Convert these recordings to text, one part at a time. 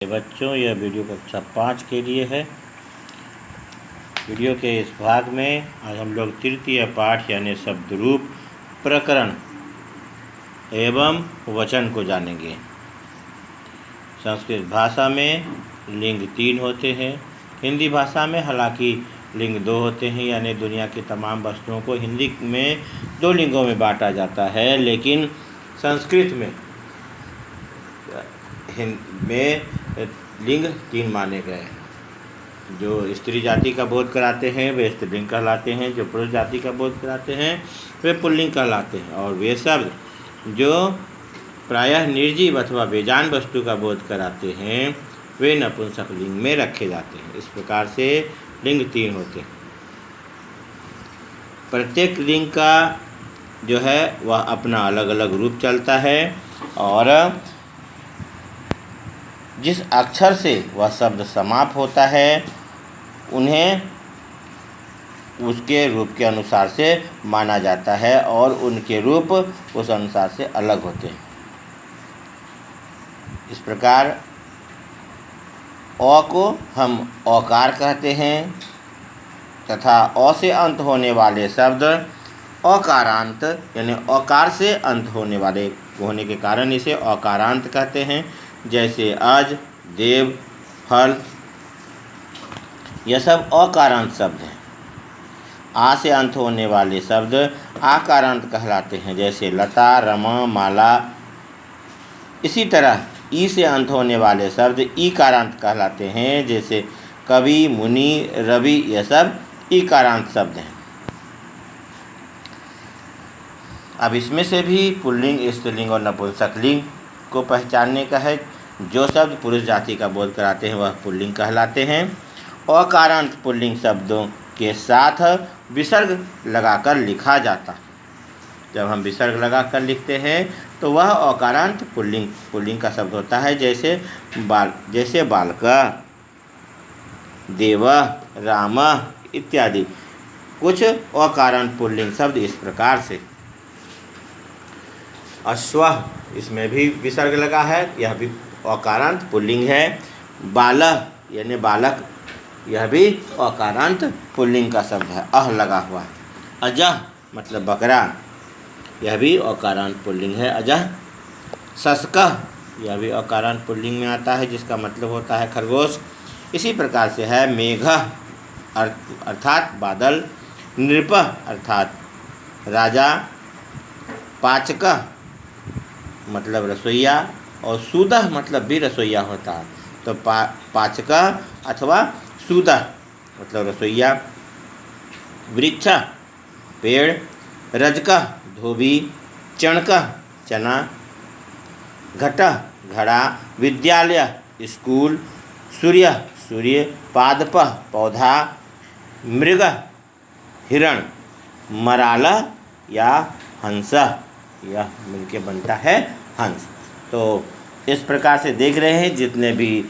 बच्चों, यह वीडियो कक्षा 5 के लिए है। वीडियो के इस भाग में आज हम लोग तृतीय पाठ यानी शब्द रूप, प्रकरण एवं वचन को जानेंगे। संस्कृत भाषा में लिंग 3 होते हैं। हिंदी भाषा में हालांकि लिंग 2 होते हैं, यानी दुनिया की तमाम वस्तुओं को हिंदी में 2 लिंगों में बांटा जाता है, लेकिन संस्कृत में लिंग 3 माने गए। जो स्त्री जाति का बोध कराते हैं वे स्त्रीलिंग कहलाते हैं, जो पुरुष जाति का बोध कराते हैं वे पुल्लिंग कहलाते हैं, और वे शब्द जो प्रायः निर्जीव अथवा बेजान वस्तु का बोध कराते हैं वे नपुंसक लिंग में रखे जाते हैं। इस प्रकार से लिंग 3 होते हैं। प्रत्येक लिंग का जो है वह अपना अलग अलग रूप चलता है, और जिस अक्षर से वह शब्द समाप्त होता है उन्हें उसके रूप के अनुसार से माना जाता है, और उनके रूप उस अनुसार से अलग होते हैं। इस प्रकार अ को हम औकार कहते हैं, तथा अ से अंत होने वाले शब्द अकारांत यानी अकार से अंत होने वाले होने के कारण इसे अकारांत कहते हैं। जैसे अज, देव, फल, यह सब अकारांत शब्द हैं। आ से अंत होने वाले शब्द आकारांत कहलाते हैं, जैसे लता, रमा, माला। इसी तरह ई से अंत होने वाले शब्द ईकारांत कहलाते हैं, जैसे कवि, मुनि, रवि। यह सब ईकारांत शब्द हैं। अब इसमें से भी पुल्लिंग, स्त्रीलिंग और नपुंसक लिंग को पहचानने का है। जो शब्द पुरुष जाति का बोध कराते हैं वह पुल्लिंग कहलाते हैं। अकारांत पुल्लिंग शब्दों के साथ विसर्ग लगाकर लिखा जाता है। जब हम विसर्ग लगाकर लिखते हैं तो वह अकारांत पुल्लिंग का शब्द होता है, जैसे बालका, देव, राम इत्यादि। कुछ अकारांत पुल्लिंग शब्द इस प्रकार से। अश्व, इसमें भी विसर्ग लगा है, यह भी अकारांत पुल्लिंग है। बाल यानी बालक, यह भी अकारांत पुल्लिंग का शब्द है, अह लगा हुआ है। अजह मतलब बकरा, यह भी अकारांत पुल्लिंग है, अजह। शस्कः, यह भी अकारांत पुल्लिंग में आता है, जिसका मतलब होता है खरगोश। इसी प्रकार से है मेघः अर्थात बादल, नृपः अर्थात राजा, पाचकः मतलब रसोईया, और सूदः मतलब भी रसोईया होता है। तो पाचकः अथवा सूदः मतलब रसोईया। वृक्षः पेड़, रजकः धोबी, चणकः चना, घटः घड़ा, विद्यालय स्कूल, सूर्य, पादपः पौधा, मृगः हिरण, मरालः या हंसः, यह मिलके बनता है हंस। तो इस प्रकार से देख रहे हैं जितने भी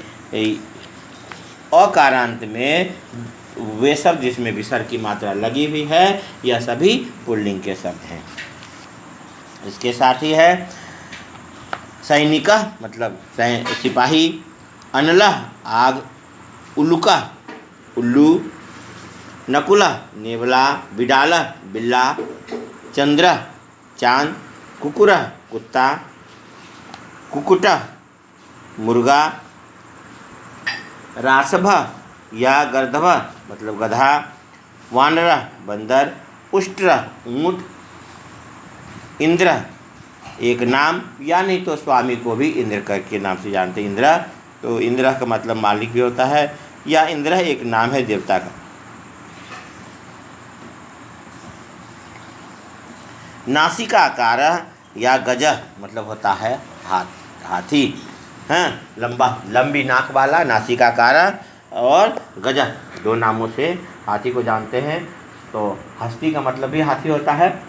अकारांत में वे शब्द जिसमें विसर्ग की मात्रा लगी हुई है यह सभी पुल्लिंग के शब्द हैं। इसके साथ ही है सैनिकः मतलब सिपाही, अनलः आग, उल्लुकः उल्लू, नकुलः नेवला, बिडालः बिल्ला, चंद्रः चाँद, कुकुरः कुत्ता, कुक्कुटः मुर्गा, रासभः या गर्दभः मतलब गधा, वानरः बंदर, उष्ट्रः ऊँट, इंद्रः एक नाम, या नहीं तो स्वामी को भी इंद्र के नाम से जानते हैं। इंद्र, तो इंद्र का मतलब मालिक भी होता है, या इंद्र एक नाम है देवता का। नासिकाकारः या गजः मतलब होता है हाथी, लंबी नाक वाला नासिकाकारः, और गजः 2 नामों से हाथी को जानते हैं। तो हस्ती का मतलब भी हाथी होता है,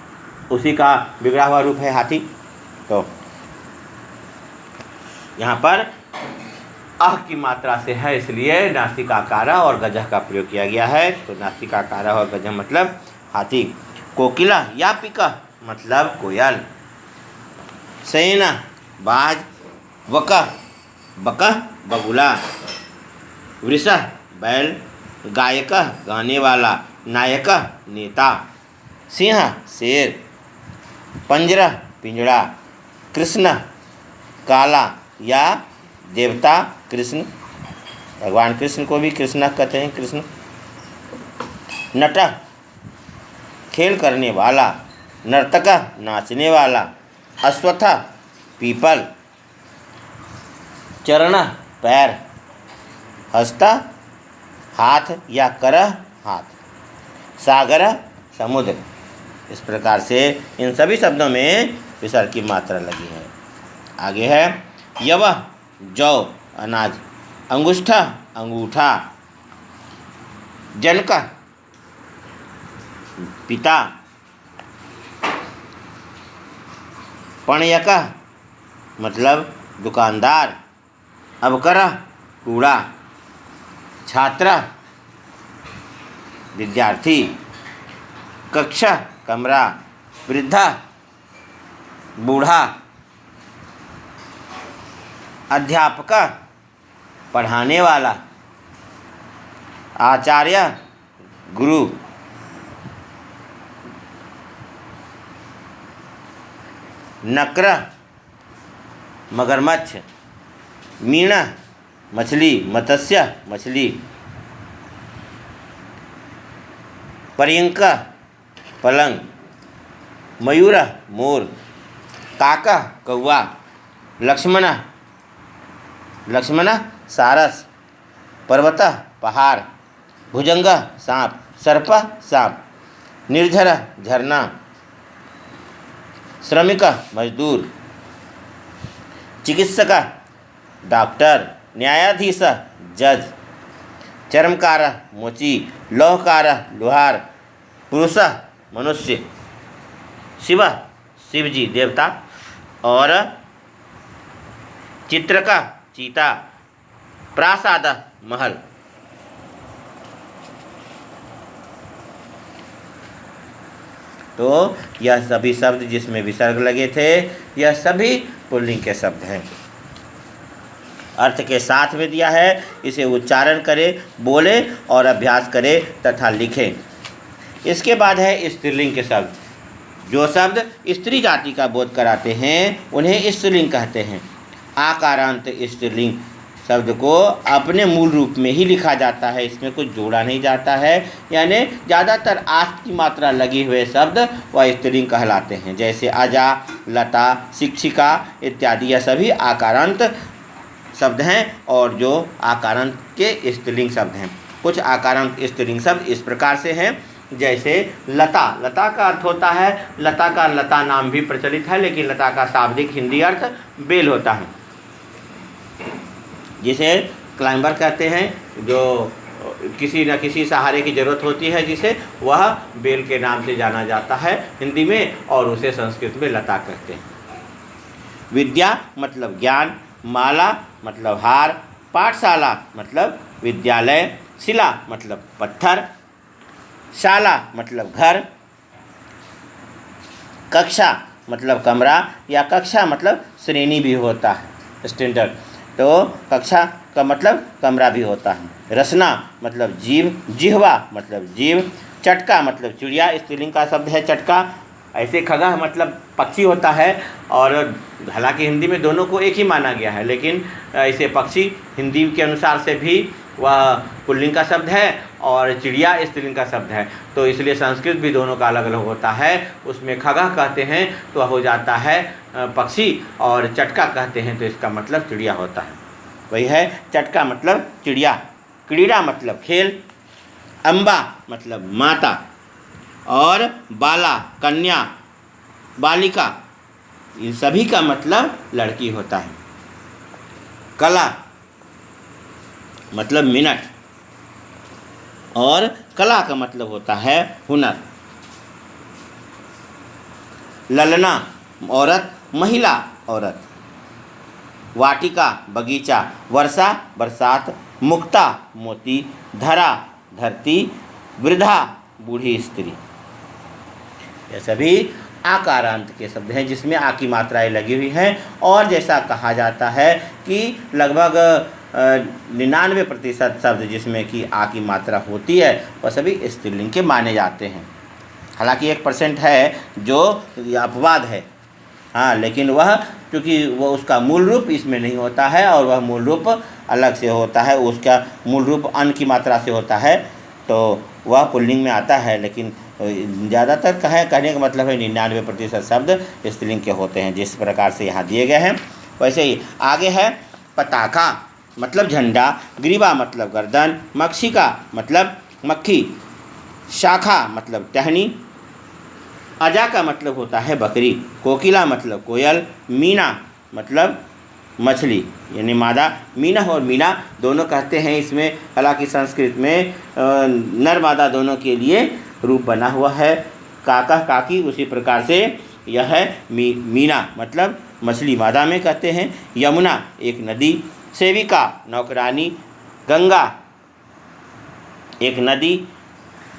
उसी का बिगड़ा हुआ रूप है हाथी। तो यहाँ पर अह की मात्रा से है, इसलिए नासिकाकारः और गजः का प्रयोग किया गया है। तो नासिकाकारः और गजः मतलब हाथी। कोकिला या पिका मतलब कोयल, सैना बाज, वका बकः बगुला, वृषः बैल, गायकः गाने वाला, नायकः नेता, सिंह शेर, पंजरः पिंजड़ा, कृष्ण काला या देवता कृष्ण, भगवान कृष्ण को भी कृष्ण कहते हैं। कृष्ण नटः खेल करने वाला, नर्तकः नाचने वाला, अश्वत्थः पीपल, चरणः पैर, हस्तः हाथ या करः हाथ, सागरः समुद्र। इस प्रकार से इन सभी शब्दों में विसर्ग की मात्रा लगी है। आगे है यवः जौ अनाज, अंगुष्ठः अंगूठा, जनकः पिता, पणयकः मतलब दुकानदार, अवकरः कूड़ा, छात्रः विद्यार्थी, कक्षा कमरा, वृद्धा बूढ़ा, अध्यापक पढ़ाने वाला, आचार्य गुरु, नक्र मगरमच्छ, मीणा मछली, मत्स्य मछली, पर्यंक पलंग, मयूर मोर, काका कौवा, लक्ष्मण सारस, पर्वत पहाड़, भुजंग सांप, सर्प सांप, निर्झर झरना, श्रमिक मजदूर, चिकित्सक डॉक्टर, न्यायाधीश जज, चर्मकार मोची, लौहकार लोहार, पुरुष मनुष्य, शिव शिवजी देवता, और चित्रक चीता, प्रासाद महल। तो यह सभी शब्द जिसमें विसर्ग लगे थे यह सभी पुल्लिंग के शब्द हैं। अर्थ के साथ में दिया है, इसे उच्चारण करें, बोले और अभ्यास करें तथा लिखें। इसके बाद है स्त्रीलिंग के शब्द। जो शब्द स्त्री जाति का बोध कराते हैं उन्हें स्त्रीलिंग कहते हैं। आकारांत स्त्रीलिंग शब्द को अपने मूल रूप में ही लिखा जाता है, इसमें कुछ जोड़ा नहीं जाता है, यानी ज़्यादातर आस की मात्रा लगे हुए शब्द वह स्त्रीलिंग कहलाते हैं। जैसे अजा, लता, शिक्षिका इत्यादि यह सभी आकारांत शब्द हैं और जो आकारांत के स्त्रीलिंग शब्द हैं। कुछ आकारांत स्त्रीलिंग शब्द इस प्रकार से हैं, जैसे लता। लता का अर्थ होता है, लता का लता नाम भी प्रचलित है, लेकिन लता का शाब्दिक हिंदी अर्थ बेल होता है, जिसे क्लाइंबर कहते हैं। जो किसी न किसी सहारे की ज़रूरत होती है जिसे वह बेल के नाम से जाना जाता है हिंदी में, और उसे संस्कृत में लता कहते हैं। विद्या मतलब ज्ञान, माला मतलब हार, पाठशाला मतलब विद्यालय, शिला मतलब पत्थर, शाला मतलब घर, कक्षा मतलब कमरा या कक्षा मतलब श्रेणी भी होता है, स्टैंडर्ड। तो कक्षा का मतलब कमरा भी होता है। रसना मतलब जीव, जिह्वा मतलब जीव, चटका मतलब चिड़िया, स्त्रीलिंग का शब्द है चटका। ऐसे खगः मतलब पक्षी होता है, और हालांकि हिंदी में दोनों को एक ही माना गया है, लेकिन ऐसे पक्षी हिंदी के अनुसार से भी वह पुल्लिंग का शब्द है और चिड़िया स्त्रीलिंग का शब्द है। तो इसलिए संस्कृत भी दोनों का अलग अलग होता है। उसमें खगः कहते हैं तो हो जाता है पक्षी, और चटका कहते हैं तो इसका मतलब चिड़िया होता है। वही है चटका मतलब चिड़िया, क्रीड़ा मतलब खेल, अम्बा मतलब माता, और बाला कन्या, बालिका इन सभी का मतलब लड़की होता है। कला मतलब मिनट, और कला का मतलब होता है हुनर। ललना औरत, महिला औरत, वाटिका बगीचा, वर्षा बरसात, मुक्ता मोती, धरा धरती, वृद्धा बूढ़ी स्त्री। ये सभी आकारांत के शब्द हैं जिसमें आ की मात्राएं लगी हुई हैं। और जैसा कहा जाता है कि लगभग 99% शब्द जिसमें कि आ की मात्रा होती है वह सभी स्त्रीलिंग के माने जाते हैं। हालांकि 1% है जो अपवाद है, हाँ, लेकिन वह क्योंकि वह उसका मूल रूप इसमें नहीं होता है और वह मूल रूप अलग से होता है, उसका मूल रूप अन की मात्रा से होता है, तो वह पुल्लिंग में आता है। लेकिन ज़्यादातर कहने का मतलब है 99% शब्द स्त्रीलिंग के होते हैं, जिस प्रकार से यहाँ दिए गए हैं। वैसे ही आगे है पताका मतलब झंडा, ग्रीवा मतलब गर्दन, मक्षिका मतलब मक्खी, शाखा मतलब टहनी, अजा का मतलब होता है बकरी, कोकिला मतलब कोयल, मीना मतलब मछली यानी मादा। मीना और मीना दोनों कहते हैं इसमें, हालांकि संस्कृत में नर मादा दोनों के लिए रूप बना हुआ है। काका काकी उसी प्रकार से यह है मीना मतलब मछली मादा में कहते हैं। यमुना एक नदी, सेविका नौकरानी, गंगा एक नदी,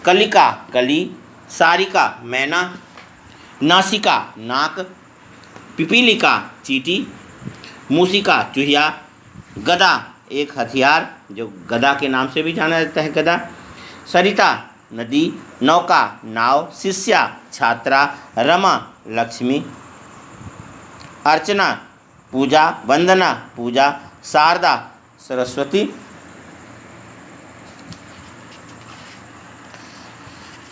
कलिका कली, सारिका मैना, नासिका नाक, पिपीलिका चींटी, मूसिका चूहिया, गदा एक हथियार जो गदा के नाम से भी जाना जाता है गदा, सरिता नदी, नौका नाव, शिष्या छात्रा, रमा लक्ष्मी, अर्चना पूजा, वंदना पूजा, शारदा सरस्वती।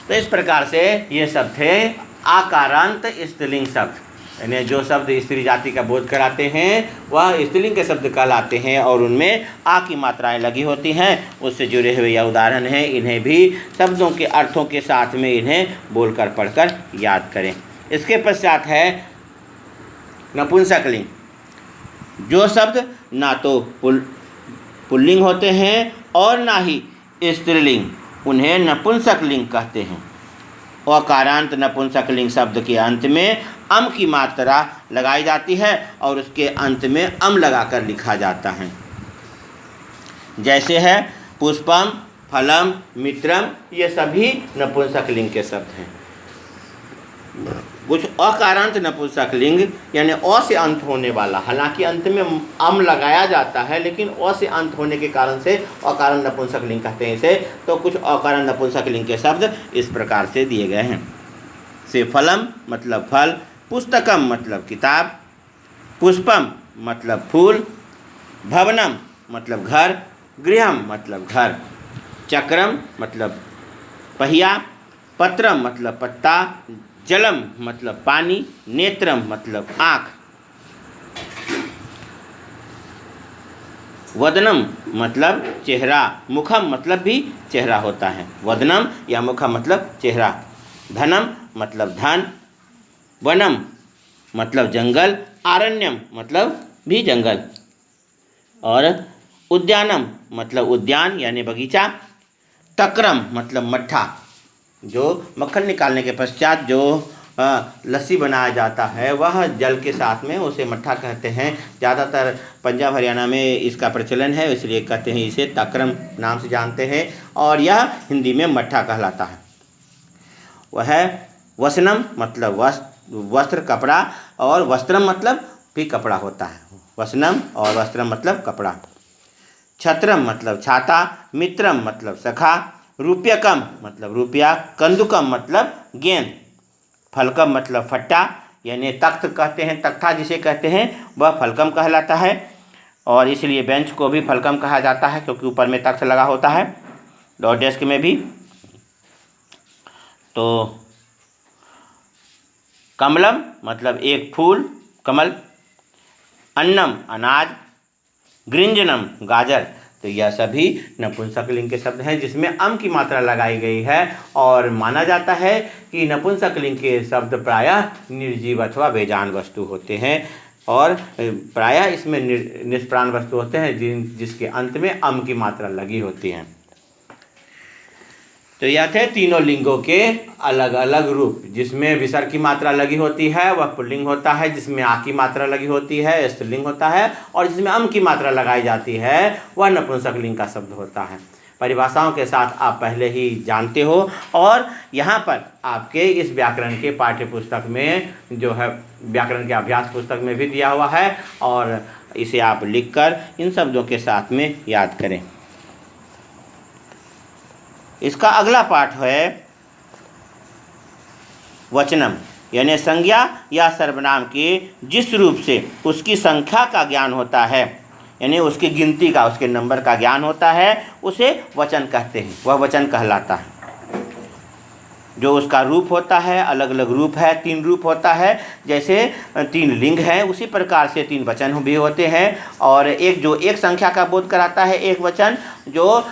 तो इस प्रकार से ये सब थे आकारांत स्त्रीलिंग शब्द, यानी जो शब्द स्त्री जाति का बोध कराते हैं वह स्त्रीलिंग के शब्द कहलाते हैं और उनमें आ की मात्राएं लगी होती हैं। उससे जुड़े हुए यह उदाहरण हैं, इन्हें भी शब्दों के अर्थों के साथ में इन्हें बोलकर पढ़कर याद करें। इसके पश्चात है नपुंसकलिंग। जो शब्द ना तो पुल्लिंग होते हैं और ना ही स्त्रीलिंग, उन्हें नपुंसकलिंग कहते हैं। अकारांत नपुंसकलिंग शब्द के अंत में अम की मात्रा लगाई जाती है और उसके अंत में अम लगाकर लिखा जाता है। जैसे है पुष्पम, फलम, मित्रम, ये सभी नपुंसकलिंग के शब्द हैं। कुछ अकारांत नपुंसकलिंग यानी अ से अंत होने वाला, हालांकि अंत में अम लगाया जाता है लेकिन अ से अंत होने के कारण से अकारण नपुंसकलिंग कहते हैं इसे। तो कुछ अकारण नपुंसकलिंग के शब्द इस प्रकार से दिए गए हैं। से फलम मतलब फल, पुस्तकम मतलब किताब, पुष्पम मतलब फूल, भवनम मतलब घर, गृहम मतलब घर, चक्रम मतलब पहिया, पत्रम मतलब पत्ता, जलम मतलब पानी, नेत्रम मतलब आँख, वदनम मतलब चेहरा, मुखम मतलब भी चेहरा होता है, वदनम या मुखम मतलब चेहरा, धनम मतलब धन, वनम मतलब जंगल, आरण्यम मतलब भी जंगल, और उद्यानम मतलब उद्यान यानी बगीचा, तक्रम मतलब मट्ठा, जो मक्खन निकालने के पश्चात जो लस्सी बनाया जाता है वह जल के साथ में उसे मट्ठा कहते हैं। ज़्यादातर पंजाब हरियाणा में इसका प्रचलन है, इसलिए कहते हैं इसे तक्रम नाम से जानते हैं, और यह हिंदी में मट्ठा कहलाता है। वह वसनम मतलब वस्त्र कपड़ा, और वस्त्रम मतलब भी कपड़ा होता है। वसनम और वस्त्रम मतलब कपड़ा। छत्रम मतलब छाता, मित्रम मतलब सखा, रुपयकम मतलब रुपया, कंदुकम मतलब गेंद, फलकम मतलब फट्टा यानी तख्त कहते हैं, तख्ता जिसे कहते हैं वह फलकम कहलाता है, और इसलिए बेंच को भी फलकम कहा जाता है क्योंकि ऊपर में तख्त लगा होता है, और डेस्क में भी। तो कमलम मतलब एक फूल कमल, अन्नम अनाज, गृंजनम गाजर। तो यह सभी नपुंसकलिंग के शब्द हैं जिसमें अम की मात्रा लगाई गई है, और माना जाता है कि नपुंसकलिंग के शब्द प्रायः निर्जीव अथवा बेजान वस्तु होते हैं, और प्रायः इसमें निष्प्राण वस्तु होते हैं जिसके अंत में अम की मात्रा लगी होती है। तो यह थे तीनों लिंगों के अलग अलग रूप। जिसमें विसर्ग की मात्रा लगी होती है वह पुल्लिंग होता है, जिसमें आ की मात्रा लगी होती है स्त्रीलिंग होता है, और जिसमें अम की मात्रा लगाई जाती है वह नपुंसकलिंग का शब्द होता है। परिभाषाओं के साथ आप पहले ही जानते हो और यहाँ पर आपके इस व्याकरण के पाठ्य पुस्तक में जो है व्याकरण के अभ्यास पुस्तक में भी दिया हुआ है और इसे आप लिखकर इन शब्दों के साथ में याद करें। इसका अगला पाठ है वचनम, यानी संज्ञा या सर्वनाम के जिस रूप से उसकी संख्या का ज्ञान होता है, यानी उसकी गिनती का, उसके नंबर का ज्ञान होता है, उसे वचन कहते हैं। वह वचन कहलाता है। जो उसका रूप होता है, अलग अलग रूप है, 3 रूप होता है। जैसे 3 लिंग है उसी प्रकार से 3 वचन भी होते हैं। और एक जो एक संख्या का बोध कराता है एक वचन, जो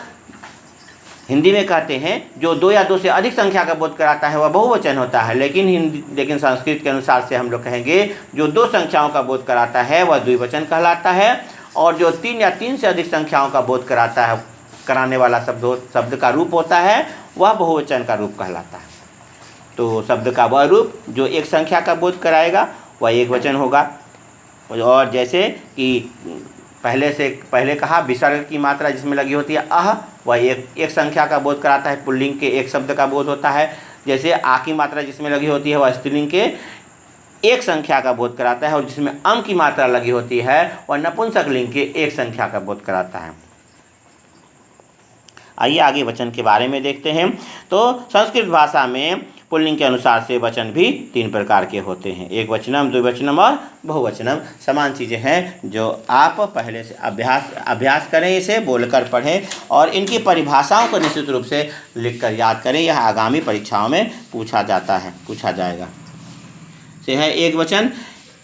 हिंदी में कहते हैं जो 2 या 2 से अधिक संख्या का बोध कराता है वह बहुवचन होता है। लेकिन संस्कृत के अनुसार से हम लोग कहेंगे जो 2 संख्याओं का बोध कराता है वह द्विवचन कहलाता है और जो 3 या 3 से अधिक संख्याओं का बोध कराता है, कराने वाला शब्द का रूप होता है वह बहुवचन का रूप कहलाता है। तो शब्द का वह रूप जो एक संख्या का बोध कराएगा वह एक वचन होगा। और जैसे कि पहले कहा विसर्ग की मात्रा जिसमें लगी होती है अह, वह एक संख्या का बोध कराता है, पुल्लिंग के एक शब्द का बोध होता है। जैसे आ की मात्रा जिसमें लगी होती है वह स्त्रीलिंग के एक संख्या का बोध कराता है और जिसमें अम की मात्रा लगी होती है वह नपुंसक लिंग के एक संख्या का बोध कराता है। आइए आगे वचन के बारे में देखते हैं। तो संस्कृत भाषा में पुल्लिंग के अनुसार से वचन भी 3 प्रकार के होते हैं, एक वचनम, द्विवचनम और बहुवचनम। समान चीज़ें हैं जो आप पहले से अभ्यास करें, इसे बोलकर पढ़ें और इनकी परिभाषाओं को निश्चित रूप से लिखकर याद करें। यह आगामी परीक्षाओं में पूछा जाएगा। से है एक वचन,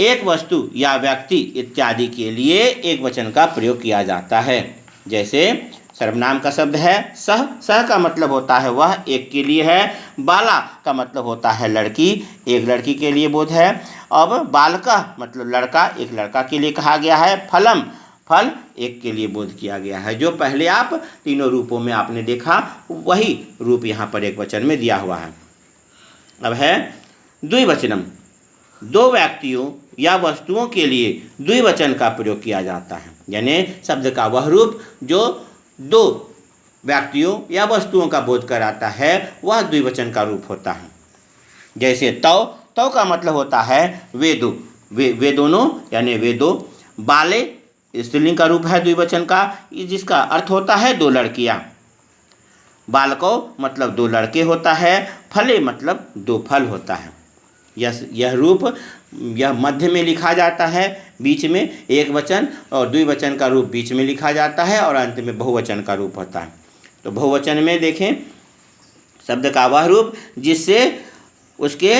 एक वस्तु या व्यक्ति इत्यादि के लिए एक वचन का प्रयोग किया जाता है। जैसे सर्वनाम का शब्द है सह का मतलब होता है वह, एक के लिए है। बाला का मतलब होता है लड़की, एक लड़की के लिए बोध है। अब बालका मतलब लड़का, एक लड़का के लिए कहा गया है। फलम, फल एक के लिए बोध किया गया है। जो पहले आप तीनों रूपों में आपने देखा वही रूप यहाँ पर एक वचन में दिया हुआ है। अब है द्विवचनम, 2 व्यक्तियों या वस्तुओं के लिए द्विवचन का प्रयोग किया जाता है। यानी शब्द का वह रूप जो 2 व्यक्तियों या वस्तुओं का बोध कराता है वह द्विवचन का रूप होता है। जैसे तव का मतलब होता है वे दोनों, यानी वे 2। बाले स्त्रीलिंग का रूप है द्विवचन का, जिसका अर्थ होता है 2 लड़कियां। बालको मतलब 2 लड़के होता है। फले मतलब 2 फल होता है। यह रूप यह मध्य में लिखा जाता है, बीच में एक वचन और द्विवचन का रूप बीच में लिखा जाता है और अंत में बहुवचन का रूप होता है। तो बहुवचन में देखें शब्द का वह रूप जिससे उसके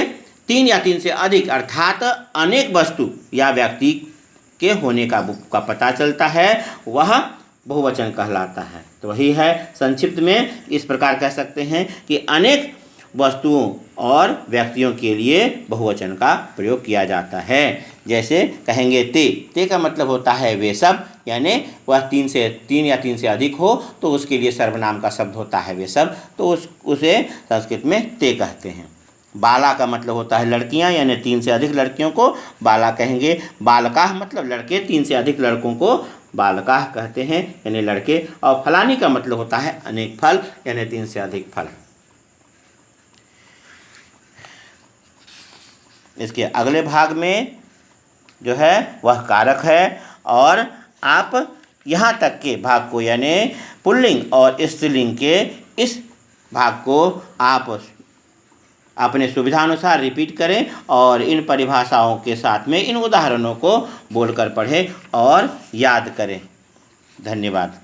3 या 3 से अधिक अर्थात अनेक वस्तु या व्यक्ति के होने का पता चलता है, वह बहुवचन कहलाता है। तो वही है, संक्षिप्त में इस प्रकार कह सकते हैं कि अनेक वस्तुओं और व्यक्तियों के लिए बहुवचन का प्रयोग किया जाता है। जैसे कहेंगे ते का मतलब होता है वे सब, यानी वह 3 या 3 से अधिक हो तो उसके लिए सर्वनाम का शब्द होता है वे सब, तो उसे संस्कृत में ते कहते हैं। बाला का मतलब होता है लड़कियां, यानी 3 से अधिक लड़कियों को बाला कहेंगे। बालकाह मतलब लड़के, 3 से अधिक लड़कों को बालकाह कहते हैं, यानी लड़के। और फलानी का मतलब होता है अनेक फल, यानी 3 से अधिक फल। इसके अगले भाग में जो है वह कारक है और आप यहाँ तक के भाग को, यानी पुल्लिंग और स्त्रीलिंग के इस भाग को आप अपने सुविधानुसार रिपीट करें और इन परिभाषाओं के साथ में इन उदाहरणों को बोलकर पढ़ें और याद करें। धन्यवाद।